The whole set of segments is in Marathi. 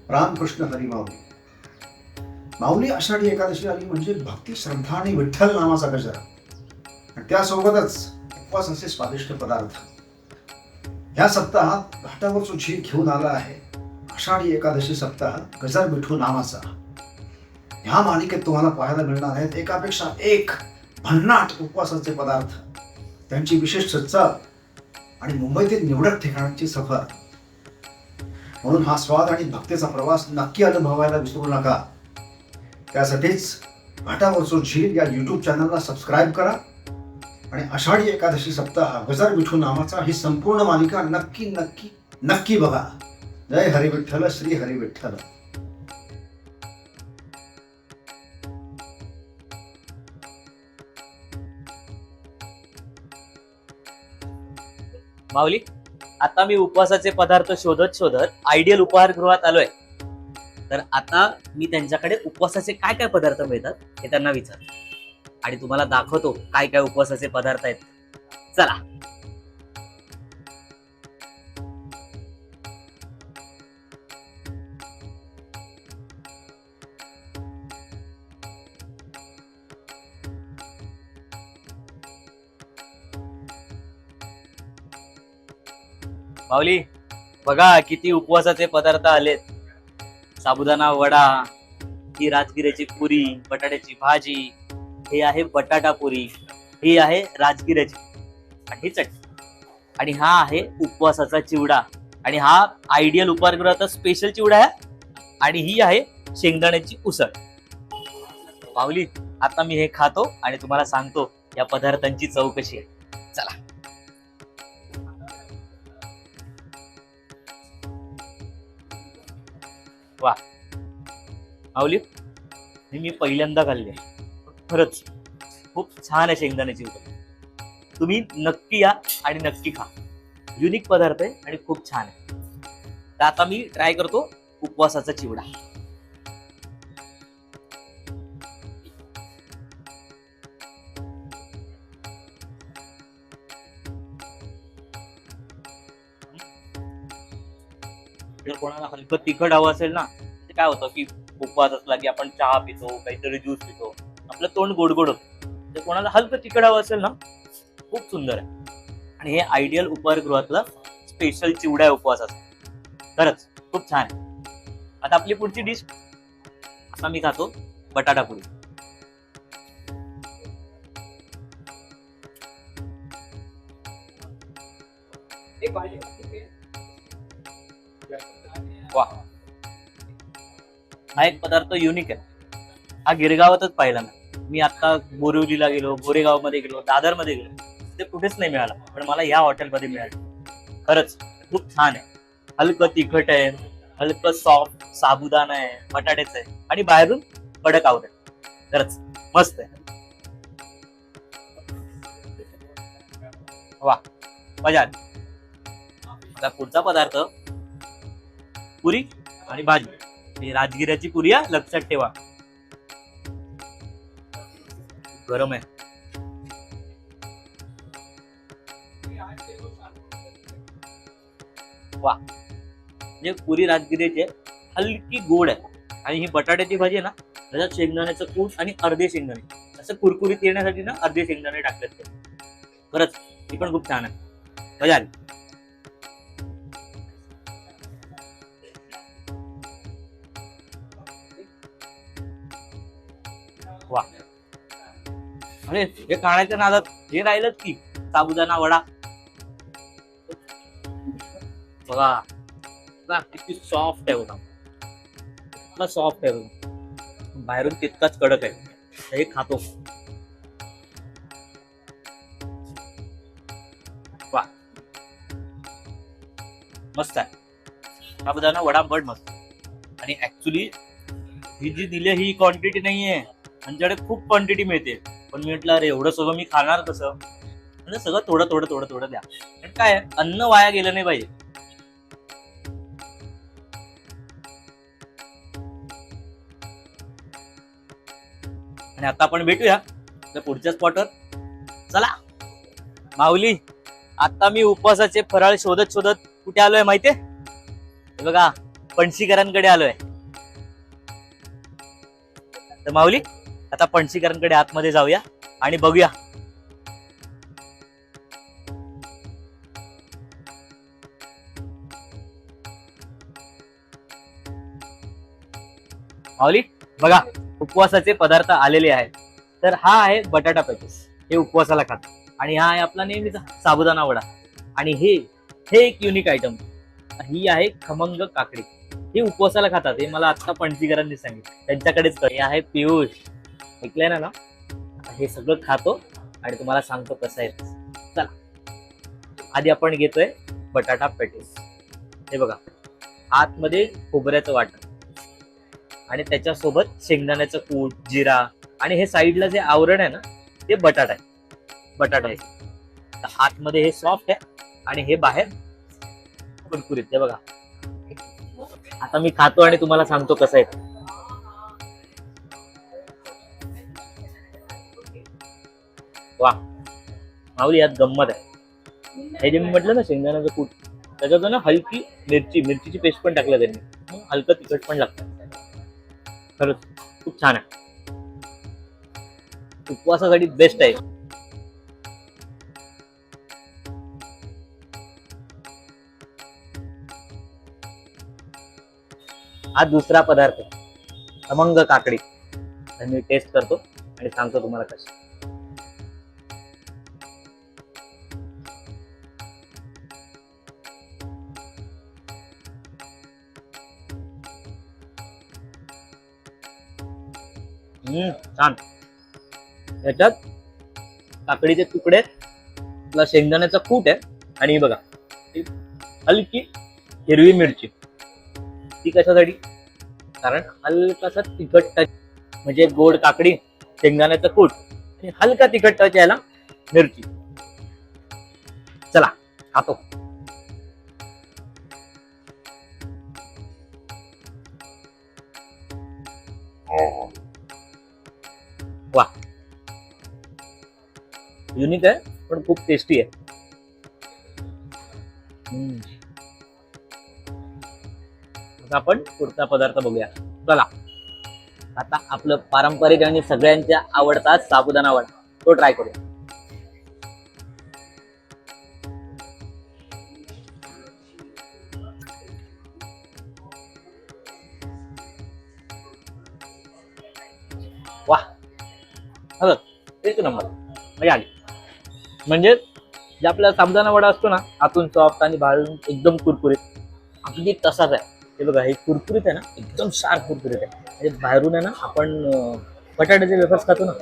रामकृष्ण हरी माऊली. माऊली आषाढी एकादशी आली म्हणजे भक्ती, श्रद्धा आणि विठ्ठल नामाचा गजर, आणि त्यासोबतच उपवासाचे स्वादिष्ट पदार्थ. ह्या सप्ताहात घाटावरचो झील घेऊन आला आहे आषाढी एकादशी सप्ताह गजर विठू नामाचा. ह्या मालिकेत तुम्हाला पाहायला मिळणार आहेत एकापेक्षा एक भन्नाट उपवासाचे पदार्थ, त्यांची विशिष्ट चव आणि मुंबईतील निवडक ठिकाणांची सफर. म्हणून हा स्वाद आणि भक्तीचा प्रवास नक्की अनुभवायला विसरू नका. त्यासाठीच घाटावरचो झील या यूट्यूब चॅनलला सबस्क्राईब करा आणि आषाढी एकादशी सप्ताह गजर विठू नामाचा ही संपूर्ण मालिका नक्की नक्की नक्की बघा. जय हरी विठ्ठल, श्री हरी विठ्ठल. माऊली, आता मी उपवासाचे पदार्थ शोधत शोधत आयडियल उपहारगृहात आलोय. तर आता मी त्यांच्याकडे उपवासाचे काय काय पदार्थ मिळतात हे त्यांना विचार आणि तुम्हाला दाखवतो काय काय उपवासाचे पदार्थ आहेत. चला. माऊली, बघा किती उपवासाचे पदार्थ आलेत. साबुदाणा वडा, ही राजगिऱ्याची पुरी, बटाट्याची भाजी, हे आहे बटाटा पुरी, ही आहे राजगिऱ्याची आणि ही चटणी, आणि हा आहे उपवासाचा चिवडा, आणि हा आयडियल उपहारगृहाचा स्पेशल चिवडा आहे, आणि ही आहे शेंगदाण्याची उसळ. माऊली, आता मी हे खातो आणि तुम्हाला सांगतो या पदार्थांची चव कशी आहे. चला. वा माऊली, मी पहिल्यांदा खाल्ले, खरंच खूप छान आहे शेंगदाण्याची उसळ. तुम्ही नक्की या आणि नक्की खा. युनिक पदार्थ आहे आणि खूप छान आहे. तर आता मी ट्राय करतो उपवासाचा चिवडा. जर कोणाला हलकं तिखट हवं असेल ना, ते काय होतं की उपवास असला की आपण चहा पितो, काहीतरी ज्यूस पितो, आपलं तोंड गोडगोड होतं. तर कोणाला हलकं तिखट हवं असेल ना, खूप सुंदर आहे. आणि हे आयडियल उपहारगृहातलं स्पेशल चिवडा आहे उपवासाचा. खरंच खूप छान आहे. आता आपली पुढची डिश, आता मी खातो बटाटा पुरी. वा, हा एक पदार्थ युनिक आहे. हा गिरगावातच पाहिला ना. मी आता बोरिवलीला गेलो, गोरेगाव मध्ये गेलो, दादर मध्ये गेलो, ते कुठेच नाही मिळाला, पण मला या हॉटेलमध्ये मिळालं. खरंच खूप छान आहे. हलकं तिखट आहे, हलकं सॉफ्ट साबुदाणा आहे, बटाट्याचं आहे, आणि बाहेरून कडक आवडेल. खरंच मस्त आहे. वा, मजा आली. आता पुढचा पदार्थ पुरी आणि भाजी. ही राजगिऱ्याची पुरी आहे, लक्षात ठेवा. गरम आहे. वा, म्हणजे पुरी राजगिऱ्याची आहे, हलकी गोड आहे, आणि ही बटाट्याची भाजी आहे ना, त्याच्यात शेंगदाण्याचं कूट आणि अर्धे शेंगदाणे असं कुरकुरीत येण्यासाठी ना अर्धे शेंगदाणे टाकलेत ते. खरंच ती पण खूप छान आहे. मजा आली. वा, अरे हे खाण्याच्या नादात हे राहिलंच की साबुदाणा वडा. बघा बघा किती सॉफ्ट आहे बघा, इतका सॉफ्ट आहे बघा, बाहेरून तितकाच कडक आहे. हे खातो. वा, मस्त आहे. साबुदाणा वडा पण मस्त. आणि ऍक्च्युली ही जी दिली ही क्वांटिटी नाहीये, आमच्याकडे खूप क्वांटिटी मिळते, पण मी म्हटलं अरे एवढं सगळं मी खाणार कसं, म्हणजे सगळं थोडं थोडं थोडं थोडं द्या. पण काय आहे, अन्न वाया गेलं नाही पाहिजे. आणि आता आपण भेटूया त्या पुढच्या स्पॉटवर. चला. माऊली, आता मी उपवासाचे फराळ शोधत शोधत कुठे आलोय माहितीये? हे बघा, पणशीकरांकडे आलोय. तर माऊली, आता पणशीकरांकडे आतमध्ये जाऊया आणि बघूया. माऊली बघा, उपवासाचे पदार्थ आलेले आहेत. तर हा आहे बटाटा पॅटीस, हे उपवासाला खातात. आणि हा आहे आपला नेहमीचा साबुदाणा वडा. आणि हे हे एक युनिक आयटम, ही आहे खमंग काकडी. हे उपवासाला खातात, हे मला आता पणशीकरांनी सांगितलं, त्यांच्याकडेच हे आहे पियुष. ऐकलंय ना? हे सगळं खातो आणि तुम्हाला सांगतो कसं आहे. चला, आधी आपण घेतोय बटाटा पॅटीस. हे बघा, आतमध्ये खोबऱ्याचं वाटण आणि त्याच्यासोबत शेंगदाण्याचं कूट, जिरा, आणि हे साईडला जे आवरण आहे ना, ते बटाटा आहे. तर आतमध्ये हे सॉफ्ट आहे आणि हे बाहेर कुरकुरीत. हे बघा, आता मी खातो आणि तुम्हाला सांगतो कसं आहे. वा माऊली, यात गंमत आहे. हे जे मी म्हटलं ना शेंगदाण्याचं कूट, त्याच्यात ना हलकी मिरचीची पेस्ट पण टाकलं त्यांनी, हलकं तिखट पण लागतं. खरंच खूप छान आहे, उपवासासाठी बेस्ट आहे. हा दुसरा पदार्थ, खमंग काकडी. मी टेस्ट करतो आणि सांगतो तुम्हाला कशी. छान. याच्यात काकडीचे तुकडे, प्लस शेंगदाण्याचा कूट आहे. आणि बघा, हलकी हिरवी मिरची. ती कशासाठी? कारण हलकासा तिखट टच, म्हणजे गोड काकडी, शेंगदाण्याचं कूट आणि हलका तिखट टच यायला मिरची. चला खातो. वा, युनिक आहे पण खूप टेस्टी आहे. आता आपण पुढचा पदार्थ बघूया. चला, आता आपलं पारंपरिक आणि सगळ्यांच्या आवडता साबुदाणा वडा, तो ट्राय करूया. वा, एक नंबर, मजा आली. म्हणजे जे आपला साबुदाणा वडा असतो ना, आतून सॉफ्ट आणि बाहेरून एकदम कुरकुरीत, अगदी तसाच आहे. हे बघा, हे कुरकुरीत आहे ना, एकदम शार्प कुरकुरीत आहे. म्हणजे बाहेरून आहे ना, आपण बटाट्याचे वेफर्स खातो ना,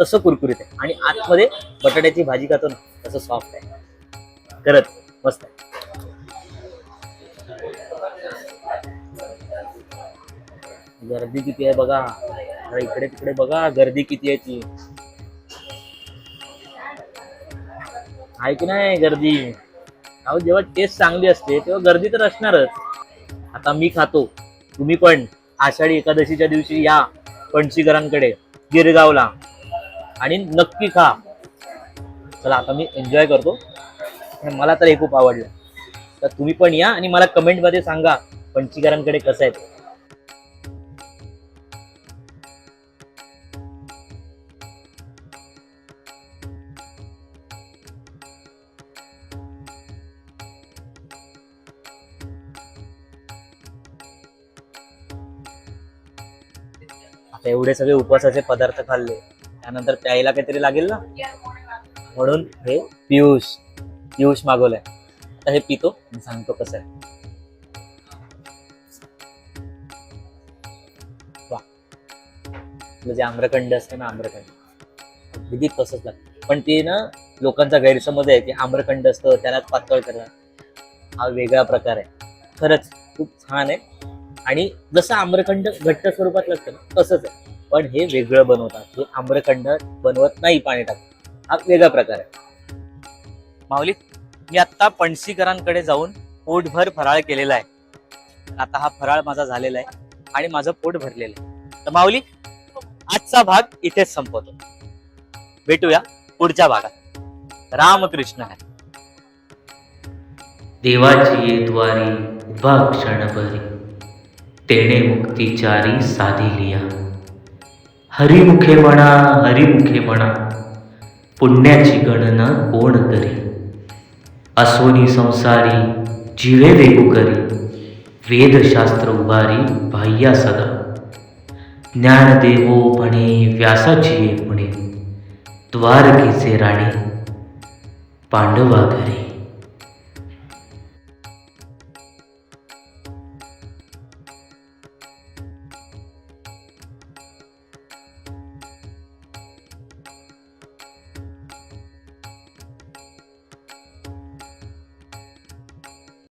तसं कुरकुरीत आहे. आणि आतमध्ये बटाट्याची भाजी खातो ना, तसं सॉफ्ट आहे. खरंच मस्त आहे. गर्दी किती आहे बघा, इकडे तिकडे बघा, गर्दी किती आहे ती. आहे की नाही गर्दी? अहो, जेव्हा टेस्ट चांगली असते तेव्हा गर्दी तर असणारच. आता मी खातो, तुम्ही पण आषाढी एकादशीच्या दिवशी या पणशीकरांकडे गिरगावला आणि नक्की खा. चला, आता मी एन्जॉय करतो. मला तर हे खूप आवडलं. तर तुम्ही पण या आणि मला कमेंटमध्ये सांगा पणशीकरांकडे कसं आहे. आता एवढे सगळे उपवासाचे पदार्थ खाल्ले, त्यानंतर प्यायला काहीतरी लागेल ना, म्हणून हे पियुष मागवलंय. आता हे पितो आणि सांगतो कसं आहे. वा, आपलं जे आम्रखंड असतं ना, आम्रखंड अगदी तसंच लागतं. पण ते ना, लोकांचा गैरसमज आहे की आम्रखंड असतं त्याला पातळ करा. हा वेगळा प्रकार आहे. खरंच खूप छान आहे. आणि जसं आम्रखंड घट्ट स्वरूपात लागतं ना, तसंच आहे. पण हे वेगळं बनवतात. हे आम्रखंड बनवत नाही पाणी टाकून, हा वेगळा प्रकार आहे. माऊली, मी आता पणशीकरांकडे जाऊन पोटभर फराळ केलेला आहे. आता हा फराळ माझा झालेला आहे आणि माझं पोट भरलेलं आहे. तर माऊली, आजचा भाग इथेच संपवतो. भेटूया पुढच्या भागात. रामकृष्ण हरी. देवाची द्वारी उभा क्षणभरी तेणे मुक्तिचारी साधिलिया. हरिमुखे म्हणा पुण्याची गणना कोण करी. अस्वनी संसारी जीवे वेगू करी. वेदशास्त्र उभारी बाह्या सदा. ज्ञानदेवो म्हणे व्यासाची एक म्हणे द्वारकेचे राणी पांडवा घरी.